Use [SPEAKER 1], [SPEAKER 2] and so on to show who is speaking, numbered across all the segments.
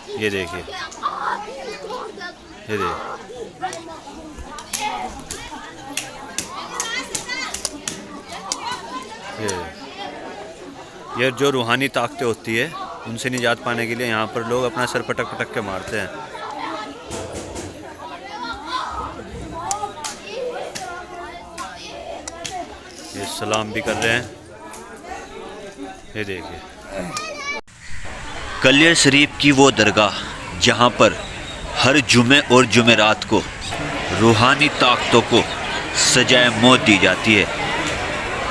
[SPEAKER 1] ये देखिए, ये देखिए, ये जो रूहानी ताकतें होती है उनसे निजात पाने के लिए यहाँ पर लोग अपना सर पटक पटक के मारते हैं। ये सलाम भी कर रहे हैं। ये देखिए, कलियर शरीफ की वो दरगाह जहाँ पर हर जुमे और जुमेरात को रूहानी ताकतों को सजाए मौत दी जाती है।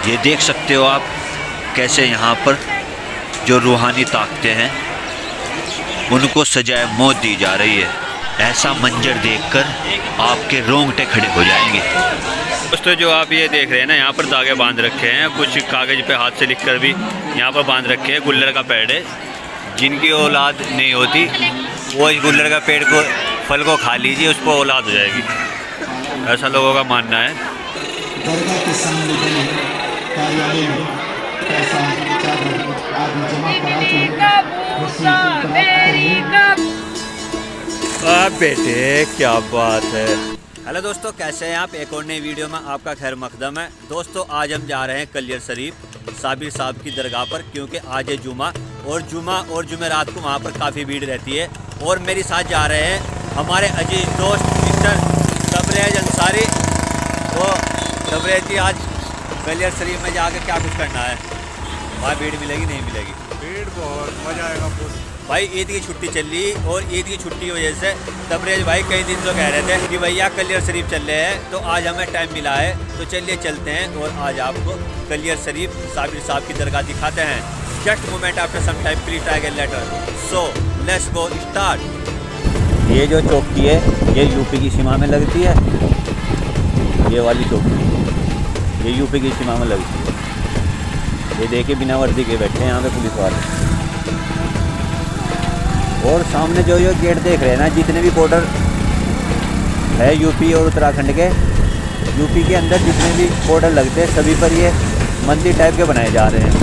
[SPEAKER 1] ये देख सकते हो आप कैसे यहाँ पर जो रूहानी ताकतें हैं उनको सजाए मौत दी जा रही है। ऐसा मंजर देखकर आपके रोंगटे खड़े हो जाएंगे। दोस्तों, जो आप ये देख रहे हैं ना, यहाँ पर धागे बांध रखे हैं, कुछ कागज़ पे हाथ से लिखकर भी यहाँ पर बांध रखे हैं। गुल्लर का पेड़ है, जिनकी औलाद नहीं होती वो इस गुल्लर का पेड़ को फल को खा लीजिए, उसको औलाद हो जाएगी, ऐसा लोगों का मानना है। बेटे क्या बात है। हेलो दोस्तों, कैसे हैं आप? एक और नई वीडियो में आपका खैर मकदम है। दोस्तों, आज हम जा रहे हैं कलियर शरीफ साबिर साहब की दरगाह पर, क्योंकि आज है जुमा और जुमेरात को वहाँ पर काफ़ी भीड़ रहती है। और मेरे साथ जा रहे हैं हमारे अजीज दोस्त मिस्टर तबरेज अंसारी। तो तबरेज जी, आज कलियर शरीफ में जाकर क्या कुछ करना है? वहाँ भीड़ मिलेगी नहीं मिलेगी?
[SPEAKER 2] भीड़ बहुत, मज़ा आएगा
[SPEAKER 1] भाई। ईद की छुट्टी चल रही और ईद की छुट्टी की वजह से तबरेज भाई कई दिन तो कह रहे थे कि भैया कलियर शरीफ चल रहे हैं, तो आज हमें टाइम मिला है, तो चलिए चलते हैं और आज आपको कलियर शरीफ साबिर साहब की दरगाह दिखाते हैं। Just moment after some time please try again later, so let's go start. ये जो चौकी है ये यूपी की सीमा में लगती है। ये वाली चौकी ये यूपी की सीमा में लगती है। ये देखिए, बिना वर्दी के बैठे हैं यहाँ पे पुलिस वाले। और सामने जो ये गेट देख रहे हैं ना, जितने भी बॉर्डर है यूपी और उत्तराखंड के, यूपी के अंदर जितने भी बॉर्डर लगते हैं सभी पर ये मंदिर टाइप के बनाए जा रहे हैं।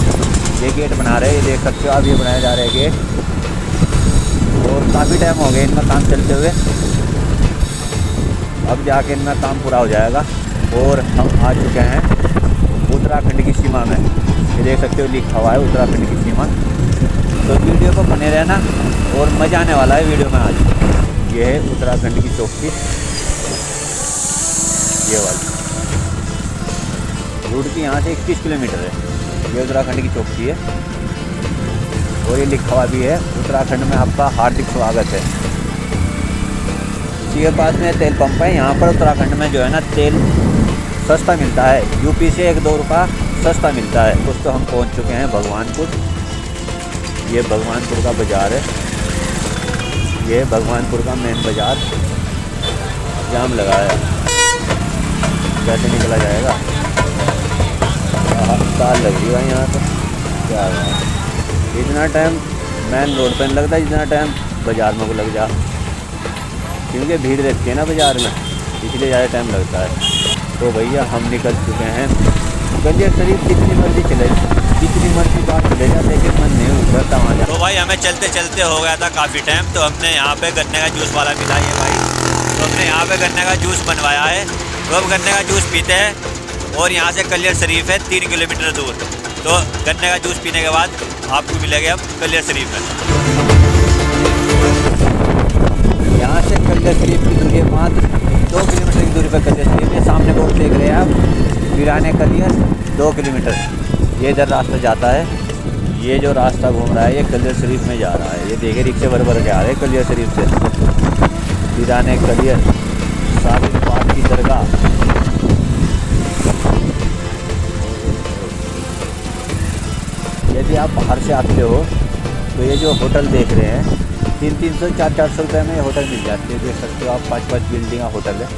[SPEAKER 1] ये गेट बना रहे हैं, ये देख सकते हो आप, ये बनाए जा रहे हैं गेट। और काफ़ी टाइम हो गया इनका काम चलते हुए, अब जाके इनका काम पूरा हो जाएगा। और हम आ चुके हैं उत्तराखंड की सीमा में। ये देख सकते हो लिखा हुआ है उत्तराखंड की सीमा। तो वीडियो को बने रहना और मज़ा आने वाला है वीडियो में आज। ये है उत्तराखंड की चौकी, ये वाली रूट की यहाँ से 21 किलोमीटर है। ये उत्तराखंड की चौकी है और ये लिखा हुआ भी है उत्तराखंड में आपका हार्दिक स्वागत है। इसी के पास में तेल पंप है। यहाँ पर उत्तराखंड में जो है ना, तेल सस्ता मिलता है, यूपी से 1-2 रुपया सस्ता मिलता है। दोस्तों, हम पहुँच चुके हैं भगवानपुर। ये भगवानपुर का बाज़ार है, ये भगवानपुर का मेन बाज़ार। जाम लगाया, कैसे निकला जाएगा? तार लग रही है यहाँ तो क्या है? इतना टाइम मेन रोड पर नहीं लगता जितना टाइम बाज़ार में को लग जा, क्योंकि भीड़ रहती है ना बाज़ार में, इसलिए ज़्यादा टाइम लगता है। तो भैया, हम निकल चुके हैं कलियर शरीफ। जितनी मर्जी चले, जितनी मर्जी बात चले जाए, लेकिन मन नहीं उतरता वहाँ जा। तो भाई, हमें चलते चलते हो गया था काफ़ी टाइम, तो हमने यहाँ पे गन्ने का जूस वाला मिला है भाई, तो हमने यहाँ पे गन्ने का जूस बनवाया है। तो अब गन्ने का जूस पीते हैं। और यहाँ से कलियर शरीफ है 3 किलोमीटर दूर। तो गन्ने का जूस पीने के बाद आपको मिलेंगे हम कलियर शरीफ में। यहाँ से कलियर शरीफ की दूरी मात्र 2 किलोमीटर की दूरी पर कलियर शरीफ है। सामने बोर्ड देख रहे हैं आप, वीराने कलियर 2 किलोमीटर। ये इधर रास्ता जाता है। ये जो रास्ता घूम रहा है ये कलियर शरीफ में जा रहा है। ये देखिए, रिक्शे भर भर के आ रहे हैं कलियर शरीफ से। वीराने कलियर साबिर पाक की दरगाह। यदि आप बाहर से आते हो तो ये जो होटल देख रहे हैं 300-300, 400-400 रुपये में ये होटल मिल जाती है। देख सकते हो आप, 5-5 बिल्डिंग का होटल है।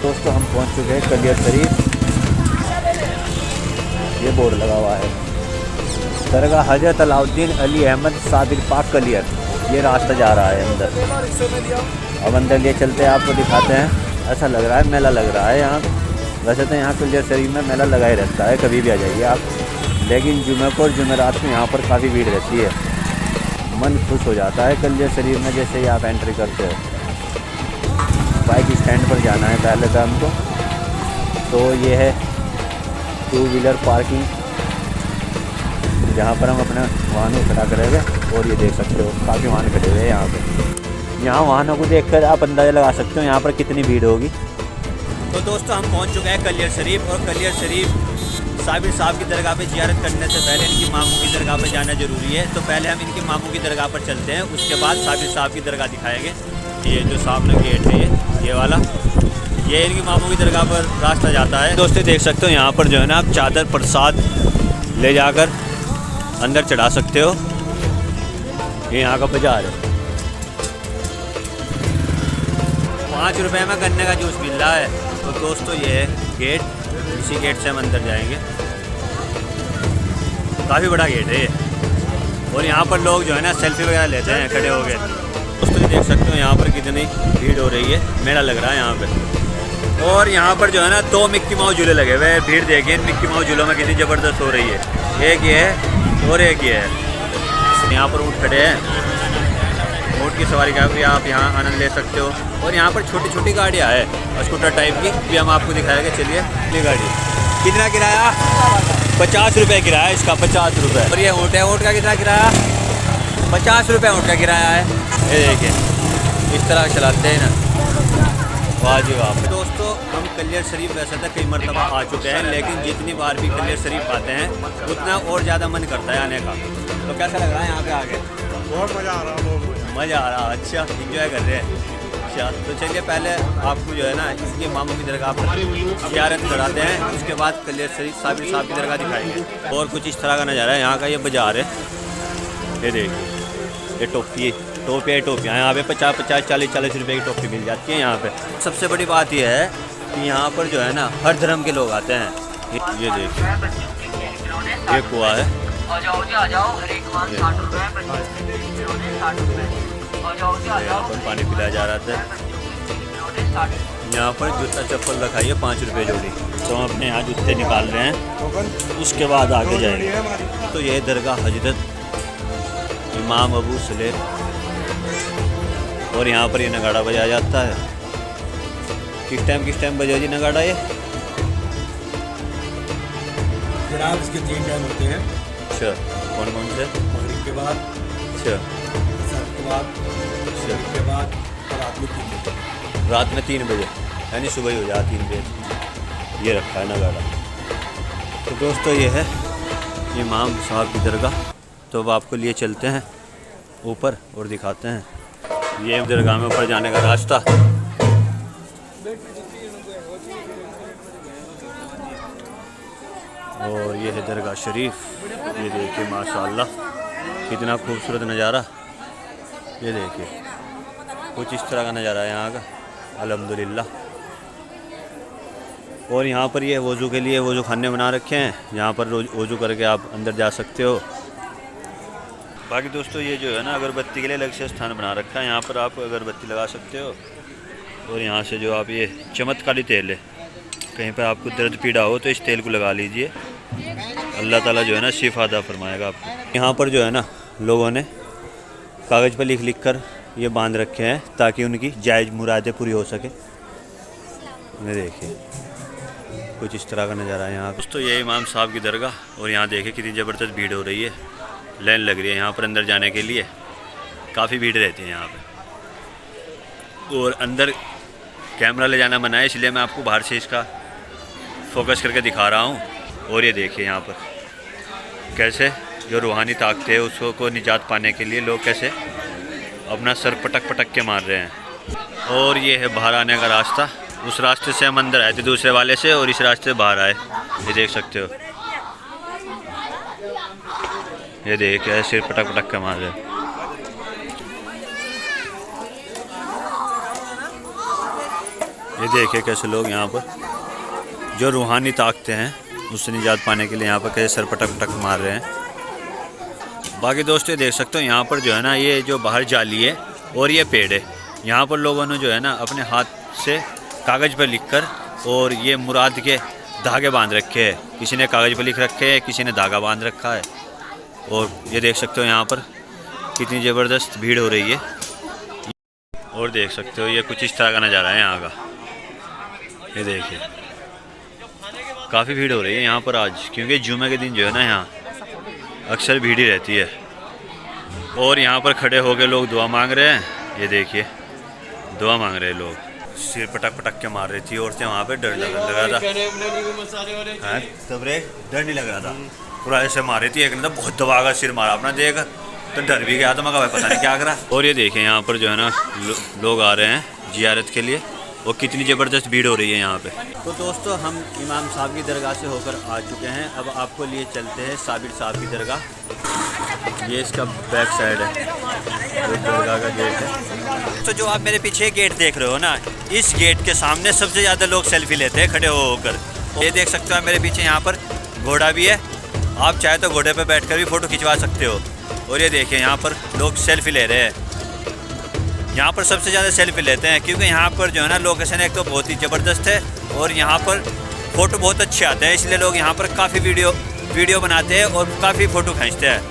[SPEAKER 1] दोस्तों, हम पहुंच चुके हैं कलियर शरीफ। ये बोर्ड लगा हुआ है, दरगाह हजरत अलाउद्दीन अली अहमद साबिर पाक कलियर। ये रास्ता जा रहा है अंदर। अब अंदर लिए चलते हैं, आपको दिखाते हैं। ऐसा लग रहा है मेला लग रहा है यहाँ। वैसे तो यहाँ कलियर शरीफ में मेला लगा ही रहता है, कभी भी आ जाइए आप, लेकिन जुमे को और जुमेरात में यहाँ पर काफ़ी भीड़ रहती है। मन खुश हो जाता है कलियर शरीफ में जैसे ही आप एंट्री करते हो। बाइक स्टैंड पर जाना है पहले तो हमको। तो ये है 2 व्हीलर पार्किंग, जहाँ पर हम अपने वाहनों को खड़ा करेंगे। और ये देख सकते हो काफ़ी वाहन खड़े हुए हैं यहाँ पे। यहाँ वाहनों को देखकर आप अंदाज़ा लगा सकते हो यहाँ पर कितनी भीड़ होगी। तो दोस्तों हम पहुँच चुके हैं कलियर शरीफ। और कलियर शरीफ साबिर साहब की दरगाह पे ज़ियारत करने से पहले इनकी मामू की दरगाह पे जाना ज़रूरी है। तो पहले हम इनकी मामू की दरगाह पर चलते हैं, उसके बाद साबिर साहब की दरगाह दिखाएंगे। ये जो सामने गेट है ये वाला, ये इनकी मामू की दरगाह पर रास्ता जाता है। दोस्तों देख सकते हो यहाँ पर जो है ना आप चादर प्रसाद ले जाकर अंदर चढ़ा सकते हो। ये यहाँ का बाजार है। 5 रुपए में गन्ने का जूस मिल रहा है। तो दोस्तों ये है गेट, इसी गेट से हम अंदर जाएंगे। काफ़ी बड़ा गेट है ये। और यहाँ पर लोग जो है ना सेल्फी वगैरह लेते हैं खड़े हो गए। दोस्तों ये देख सकते हो यहाँ पर कितनी भीड़ हो रही है, मेला लग रहा है यहाँ पे। और यहाँ पर जो है ना 2 मिक्की माउस झूले लगे हुए हैं। भीड़ देखिए इन मिक्की माउस झूलों में कितनी ज़बरदस्त हो रही है। एक ये है और एक ये है। यहाँ पर ऊँट खड़े हैं, ऊँट की सवारी का भी आप यहाँ आनंद ले सकते हो। और यहाँ पर छोटी छोटी गाड़ियाँ है स्कूटर टाइप की, भी हम आपको दिखाएंगे। चलिए ये गाड़ी कितना किराया? 50 रुपये किराया इसका, 50 रुपये। और ये ऊँट है, ऊँट का कितना किराया? 50 रुपये ऊँट का किराया है। ये देखिए इस तरह चलाते हैं ना, वाजिब आप। दोस्तों हम कलियर शरीफ वैसे तो कई मरतबा आ चुके हैं, लेकिन जितनी बार भी कलियर शरीफ आते हैं उतना और ज़्यादा मन करता है आने का। तो कैसा लग रहा है यहाँ पे आके?
[SPEAKER 2] बहुत मज़ा आ रहा है, बहुत
[SPEAKER 1] मज़ा आ रहा है। अच्छा इंजॉय कर रहे हैं। अच्छा तो चलिए पहले आपको जो है ना इसके मामू की दरगाह पर ज़ियारत कराते हैं, उसके बाद कलियर शरीफ साबिर साहब की दरगाह दिखाएंगे। और कुछ इस तरह का नज़ारा है यहाँ का। ये बाज़ार है, ये देखिए ये टोपियाँ यहाँ पे 50-50 40-40 रुपए की टोपी मिल जाती है यहाँ पे। सबसे बड़ी बात यह है कि यहाँ पर जो है ना हर धर्म के लोग आते हैं। ये देखिए ये कुआं है, यहाँ पर पानी पिलाया जा रहा था। यहाँ पर जूता चप्पल रखाई है 5 रुपये जोड़ी। तो हम अपने यहाँ जूते निकाल रहे हैं, उसके बाद आगे जाएंगे। तो ये दरगाह हजरत इमाम अबू सलेह। और यहाँ पर ये नगाड़ा बजाया जाता है। किस टाइम बजा जी नगाड़ा ये?
[SPEAKER 2] जनाब इसके 3 टाइम होते हैं।
[SPEAKER 1] अच्छा कौन कौन से?
[SPEAKER 2] मगरिब के बाद,
[SPEAKER 1] अच्छा
[SPEAKER 2] असर के बाद, मगरिब के बाद और रात में 3 बजे।
[SPEAKER 1] रात में 3 बजे यानी सुबह ही हो जाए 3 बजे। ये रखा है नगाड़ा। तो दोस्तों ये है इमाम साहब की दरगाह। तो अब आपको लिए चलते हैं ऊपर और दिखाते हैं। ये दरगाह में ऊपर जाने का रास्ता। और ये है दरगाह शरीफ। ये देखिए माशाअल्लाह कितना खूबसूरत नज़ारा। ये देखिए कुछ इस तरह का नज़ारा है यहाँ का, अल्हम्दुलिल्लाह। और यहाँ पर ये वज़ू के लिए वज़ू खाने बना रखे हैं, यहाँ पर वज़ू करके आप अंदर जा सकते हो। बाकी दोस्तों ये जो है ना अगरबत्ती के लिए अलग से स्थान बना रखा है, यहाँ पर आप अगरबत्ती लगा सकते हो। और यहाँ से जो आप ये चमत्कारी तेल है, कहीं पर आपको दर्द पीड़ा हो तो इस तेल को लगा लीजिए, अल्लाह ताला जो है ना शिफा अता फरमाएगा आपको। यहाँ पर जो है ना लोगों ने कागज़ पर लिख कर ये बांध रखे हैं ताकि उनकी जायज़ मुरादें पूरी हो सके। ये देखिए कुछ इस तरह का नज़ारा है यहाँ। दोस्तों ये इमाम साहब की दरगाह। और यहाँ देखिए कितनी ज़बरदस्त भीड़ हो रही है, लाइन लग रही है यहाँ पर अंदर जाने के लिए। काफ़ी भीड़ रहती है यहाँ पे। और अंदर कैमरा ले जाना मना है, इसलिए मैं आपको बाहर से इसका फोकस करके दिखा रहा हूँ। और ये देखिए यहाँ पर कैसे जो रूहानी ताकत है उसको को निजात पाने के लिए लोग कैसे अपना सर पटक पटक के मार रहे हैं। और ये है बाहर आने का रास्ता। उस रास्ते से हम अंदर आए थे दूसरे वाले से, और इस रास्ते से बाहर आए। ये देख सकते हो, ये देखिए सिर पटक पटक के मार रहे हैं। ये देखिए कैसे लोग यहाँ पर जो रूहानी ताकतें हैं उससे निजात पाने के लिए यहाँ पर कैसे सर पटक पटक मार रहे हैं। बाकी दोस्तों ये देख सकते हो यहाँ पर जो है ना ये जो बाहर जाली है और ये पेड़ है, यहाँ पर लोगों ने जो है ना अपने हाथ से कागज़ पर लिखकर और ये मुराद के धागे बांध रखे हैं। किसी ने कागज़ पर लिख रखे हैं, किसी ने धागा बांध रखा है। और ये देख सकते हो यहाँ पर कितनी ज़बरदस्त भीड़ हो रही है। और देख सकते हो ये कुछ इस तरह का नज़ारा है यहाँ का। ये देखिए काफ़ी भीड़ हो रही है यहाँ पर आज, क्योंकि जुमे के दिन जो है ना यहाँ अक्सर भीड़ ही रहती है। और यहाँ पर खड़े होकर लोग दुआ मांग रहे हैं। ये देखिए दुआ मांग रहे हैं लोग, सिर पटक पटक के मार रही थी औरतें वहाँ पे। डर लग रहा था, तब रे डर नहीं लग रहा था, पूरा ऐसे मार रही थी। एक ने तो बहुत दबा कर सिर मारा अपना, देख तो डर भी गया था, मैं पता नहीं क्या करा। और ये देखें यहाँ पर जो है ना लोग आ रहे हैं जियारत के लिए, और कितनी ज़बरदस्त भीड़ हो रही है यहाँ पे। तो दोस्तों हम इमाम साहब की दरगाह से होकर आ चुके हैं। अब आपको लिए चलते हैं साबिर साहब की दरगाह। ये इसका बैक साइड है, ये दरगाह का गेट है। तो जो आप मेरे पीछे गेट देख रहे हो ना, इस गेट के सामने सबसे ज़्यादा लोग सेल्फी लेते हैं खड़े होकर। ये देख सकते हो आप मेरे पीछे, यहाँ पर घोड़ा भी है, आप चाहे तो घोड़े पर बैठकर भी फ़ोटो खिंचवा सकते हो। और ये देखिए यहाँ पर लोग सेल्फी ले रहे हैं। यहाँ पर सबसे ज़्यादा सेल्फी लेते हैं क्योंकि यहाँ पर जो है ना लोकेशन एक तो बहुत ही ज़बरदस्त है और यहाँ पर फ़ोटो बहुत अच्छे आते हैं, इसलिए लोग यहाँ पर काफ़ी वीडियो बनाते हैं और काफ़ी फ़ोटो खींचते हैं।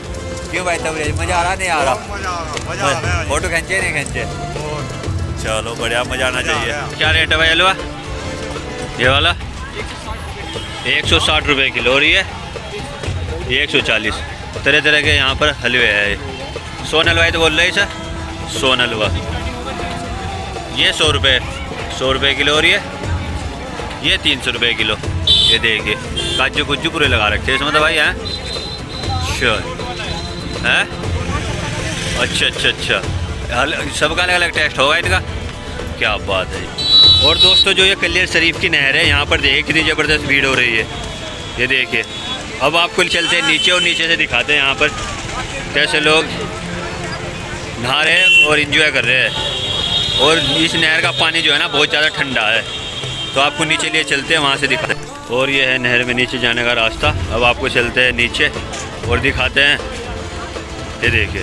[SPEAKER 1] क्यों भाई तब मज़ा आ रहा नहीं आ रहा? फ़ोटो खींचे नहीं खींचे? चलो बढ़िया, मज़ा आना चाहिए। क्या रेट है भाई हलवा ये वाला? 160 रुपये किलो। और ये 140। तरह तरह के यहाँ पर हलवे है। सोन हलवाई तो बोल रहे हैं सर, सोन हलवा। ये 100 रुपये किलो। और ये 300 रुपये किलो। ये देखिए काजू कुज्जू पूरे लगा रखे हैं इसमें तो भाई हैं। श्योर है? अच्छा सबका अलग अलग टेस्ट होगा इनका, क्या बात है। और दोस्तों जो ये कलियर शरीफ की नहर है, यहाँ पर देखिए कितनी ज़बरदस्त भीड़ हो रही है। ये देखिए अब आपको चलते हैं नीचे और नीचे से दिखाते हैं यहाँ पर कैसे लोग नहा रहे हैं और एंजॉय कर रहे हैं। और इस नहर का पानी जो है ना बहुत ज़्यादा ठंडा है, तो आपको नीचे लिए चलते हैं, वहाँ से दिखाते हैं। और ये है नहर में नीचे जाने का रास्ता। अब आपको चलते हैं नीचे और दिखाते हैं। ये देखिए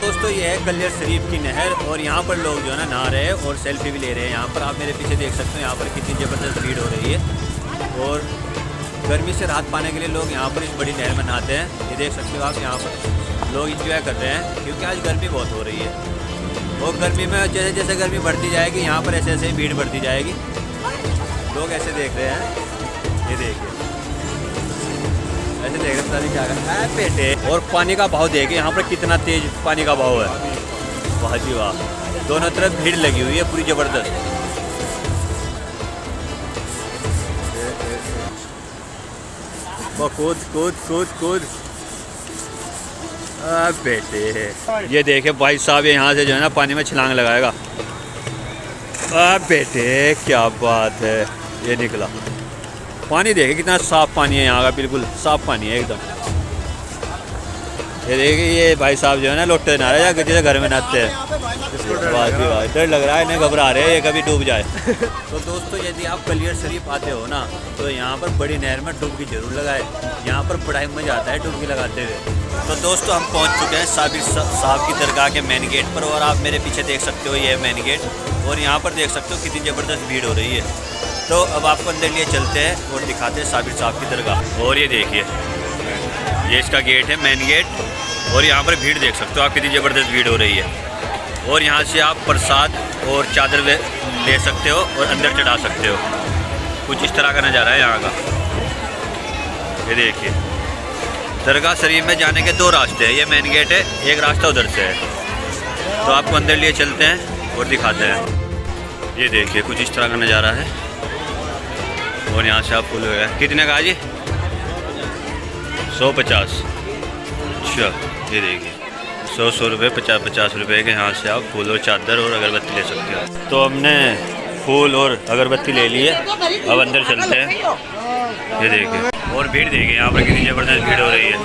[SPEAKER 1] दोस्तों ये है कलियर शरीफ की नहर, और यहाँ पर लोग जो है ना नहा रहे हैं और सेल्फी भी ले रहे हैं। यहाँ पर आप मेरे पीछे देख सकते हो यहाँ पर कितनी ज़बरदस्त भीड़ हो रही है। और गर्मी से राहत पाने के लिए लोग यहाँ पर इस बड़ी नहर में नहाते हैं। ये देख सकते हो आप, यहाँ पर लोग इंजॉय कर रहे हैं क्योंकि आज गर्मी बहुत हो रही है। और गर्मी में जैसे जैसे गर्मी बढ़ती जाएगी यहाँ पर ऐसे ऐसे भीड़ बढ़ती जाएगी। लोग ऐसे देख रहे हैं, ये देखिए ऐसे देख रहे, पता नहीं क्या है बेटे। और पानी का भाव देखे यहाँ पर कितना तेज पानी का भाव है। वाह जी वाह, दोनों तरफ भीड़ लगी हुई है पूरी ज़बरदस्त। कूद कूद कूद कूद बेटे। ये देखे भाई साहब यहाँ से जो है ना पानी में छलांग लगाएगा। बेटे क्या बात है, ये निकला। पानी देखे कितना साफ पानी है यहाँ का, बिल्कुल साफ पानी है एकदम। ये देखिए ये भाई साहब जो है ना लोटे नहा रहे हैं जैसे घर में नहाते हैं। डर लग रहा है, इन्हें घबरा रहे हैं ये कभी डूब जाए। तो दोस्तों यदि आप कलियर शरीफ आते हो ना तो यहाँ पर बड़ी नहर में डुबकी जरूर लगाए। यहाँ पर बड़ा ही मज़ा आता है डुबकी लगाते हुए। तो दोस्तों हम पहुँच चुके हैं साबिर साहब की दरगाह के मेन गेट पर, और आप मेरे पीछे देख सकते हो ये है मेन गेट। और यहाँ पर देख सकते हो कितनी ज़बरदस्त भीड़ हो रही है। तो अब आपको अंदर लिए चलते हैं और दिखाते हैं साबिर साहब की दरगाह। और ये देखिए ये इसका गेट है, मेन गेट। और यहाँ पर भीड़ देख सकते हो आप, कितनी ज़बरदस्त भीड़ हो रही है। और यहाँ से आप प्रसाद और चादर ले सकते हो और अंदर चढ़ा सकते हो। कुछ इस तरह का नज़ारा है यहाँ का। ये देखिए दरगाह शरीफ में जाने के 2 रास्ते हैं, ये मेन गेट है, एक रास्ता उधर से है। तो आपको अंदर लिए चलते हैं और दिखाते हैं। ये देखिए कुछ इस तरह का नज़ारा है। और यहाँ से आप फुल हो गया। कितने का जी? 150। अच्छा ये देखिए 100 रुपये 50 रुपये के यहाँ से आप फूल और चादर और अगरबत्ती ले सकते हो। तो हमने फूल और अगरबत्ती ले लिए, अब अंदर चलते हैं। ये देखिए और भीड़ देखिए यहाँ पर कितनी ज़बरदस्त भीड़ हो रही है।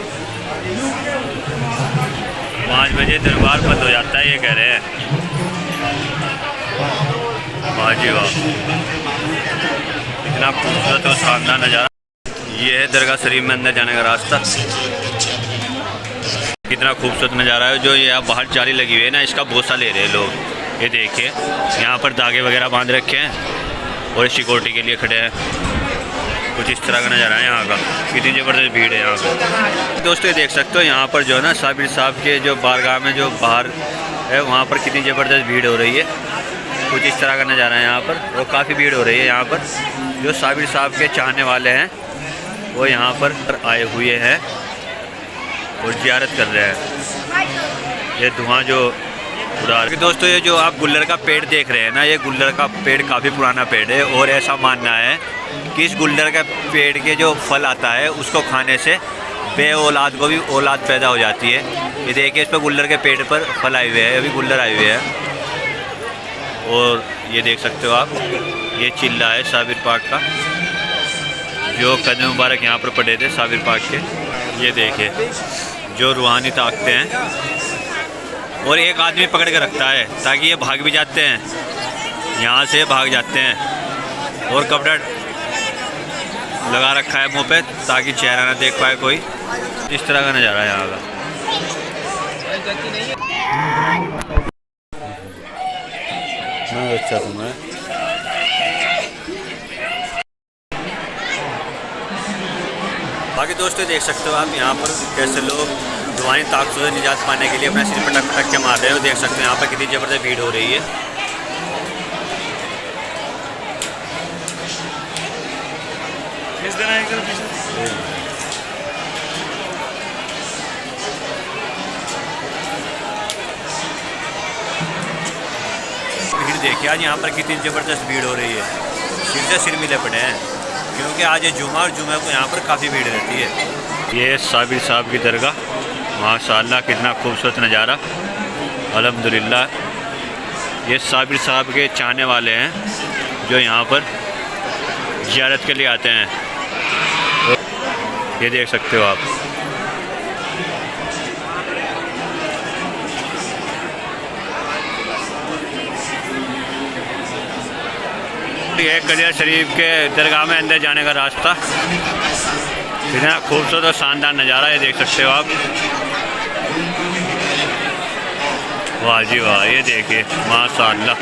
[SPEAKER 1] 5 बजे दरबार बंद हो जाता है ये कह रहे हैं। वाह जी वाह, इतना खूबसूरत और शानदार नज़ारा। ये है दरगाह शरीफ में अंदर जाने का रास्ता। कितना खूबसूरत नज़ारा है। जो ये आप बाहर जाली लगी हुई है ना, इसका भूसा ले रहे हैं लोग। ये देखिए यहाँ पर धागे वगैरह बांध रखे हैं और सिक्योरिटी के लिए खड़े हैं। कुछ इस तरह का नज़ारा है यहाँ का। कितनी ज़बरदस्त भीड़ है यहाँ पर। दोस्तों ये देख सकते हो यहाँ पर जो है ना साबिर साहब के जो बारगाह में जो बाहर है वहाँ पर कितनी ज़बरदस्त भीड़ हो रही है। कुछ इस तरह का नज़ारा है यहाँ पर और काफ़ी भीड़ हो रही है यहाँ पर। जो साबिर साहब के चाहने वाले हैं वो यहाँ पर आए हुए हैं और ज़ियारत कर रहे हैं। ये धुआं जो उड़ा रहे। दोस्तों ये जो आप गुल्लर का पेड़ देख रहे हैं ना, ये गुल्लर का पेड़ काफ़ी पुराना पेड़ है और ऐसा मानना है कि इस गुल्लर का पेड़ के जो फल आता है उसको खाने से बे औलाद को भी औलाद पैदा हो जाती है। ये देखिए इस पर गुल्लर के पेड़ पर फल आए हुए हैं, अभी गुल्लर आए हुए हैं। और ये देख सकते हो आप, ये चिल्ला है साबिर पाक का, जो कदम मुबारक यहाँ पर पड़े थे साबिर पाक के। ये देखिए जो रूहानी ताकतें हैं। और एक आदमी पकड़ के रखता है ताकि ये भाग भी जाते हैं, यहाँ से भाग जाते हैं। और कपड़ा लगा रखा है मुंह पे ताकि चेहरा ना देख पाए कोई। इस तरह का नज़ारा है यहाँ का। अच्छा तुम्हें बाकी दोस्तों देख सकते हो आप यहाँ पर कैसे लोग दुआएं ताकतों से निजात पाने के लिए अपना सिर पटक पटक के मार रहे हो। देख सकते हो यहाँ पर कितनी ज़बरदस्त भीड़ हो रही है। भीड़ देखिए आज यहाँ पर कितनी ज़बरदस्त भीड़ हो रही है। सिर से सिर मिले पड़े हैं क्योंकि आज ये जुमा और जुमे को यहाँ पर काफ़ी भीड़ रहती है। ये साबिर साहब की दरगाह, माशाअल्लाह कितना खूबसूरत नज़ारा। अल्हम्दुलिल्लाह ये साबिर साहब के चाहने वाले हैं जो यहाँ पर ज़ियारत के लिए आते हैं। ये देख सकते हो आप। ये कलियर शरीफ के दरगाह में अंदर जाने का रास्ता। कितना खूबसूरत और शानदार नज़ारा ये देख सकते हो आप। वाह जी वाह, ये देखिए माशाअल्लाह।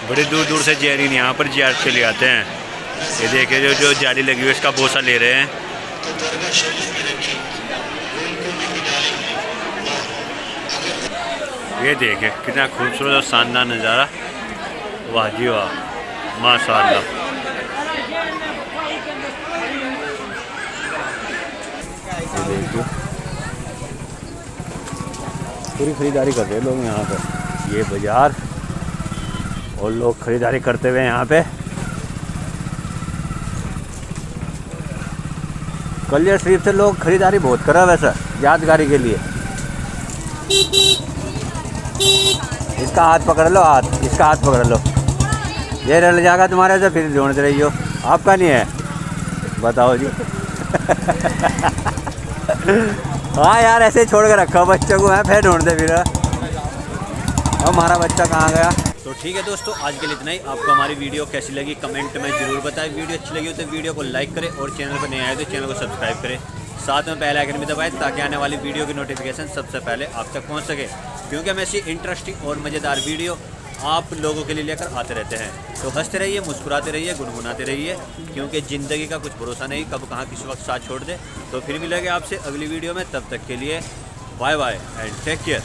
[SPEAKER 1] बड़ी दूर दूर से ज़ायरीन यहाँ पर ज़ियारत के लिए आते हैं। ये देखिए जो जाली लगी हुई है इसका बोसा ले रहे हैं। ये देखिए कितना खूबसूरत और शानदार नज़ारा। वाह जी वाह माशाअल्लाह। पूरी ख़रीदारी कर रहे हैं लोग यहाँ पे। ये बाज़ार और लोग ख़रीदारी करते हुए यहाँ पे। कलियर शरीफ से लोग ख़रीदारी बहुत कर रहे हैं वैसे यादगारी के लिए। इसका हाथ पकड़ लो, हाथ इसका हाथ पकड़ लो, ये रल जाएगा तुम्हारे से, फिर ढूंढते रही हो। आपका नहीं है बताओ जी। हाँ यार ऐसे ही छोड़ के रखा बच्चों को, है फिर ढूंढते फिर हमारा बच्चा कहाँ गया। तो ठीक है दोस्तों आज के लिए इतना ही। आपको हमारी वीडियो कैसी लगी कमेंट में ज़रूर बताएं। वीडियो अच्छी लगी हो तो वीडियो को लाइक करें और चैनल पर नए आए तो चैनल को सब्सक्राइब करें। साथ में बेल आइकन भी दबाएं ताकि आने वाली वीडियो की नोटिफिकेशन सबसे पहले आप तक पहुँच सके, क्योंकि हम ऐसी इंटरेस्टिंग और मज़ेदार वीडियो आप लोगों के लिए लेकर आते रहते हैं। तो हंसते रहिए, मुस्कुराते रहिए, गुनगुनाते रहिए, क्योंकि ज़िंदगी का कुछ भरोसा नहीं, कब कहाँ किस वक्त साथ छोड़ दे। तो फिर मिलेंगे आपसे अगली वीडियो में, तब तक के लिए bye bye and take care.